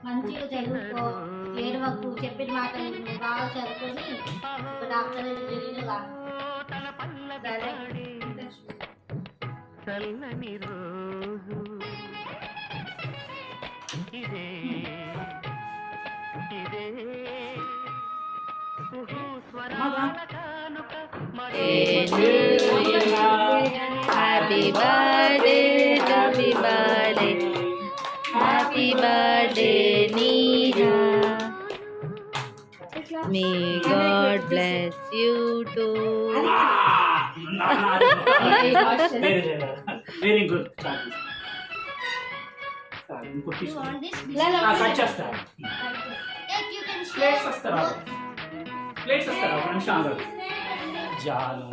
మంచిగా చదువుకో, ఏడవకు, చెప్పిన మాటలు నువ్వు బాగా చదువుకొని ఒక డాక్టర్ జరిగినగా. చల్లని రోజు ఇదే ఇదే స్వరాల కానుక happy birthday happy birthday happy birthday Neera. May god bless you too. Very good. Cut చేస్తా. ప్లేట్స్ వస్తారా? ప్లేట్స్ వస్తారా? ఒక నిమిషం ఆగండి. జాను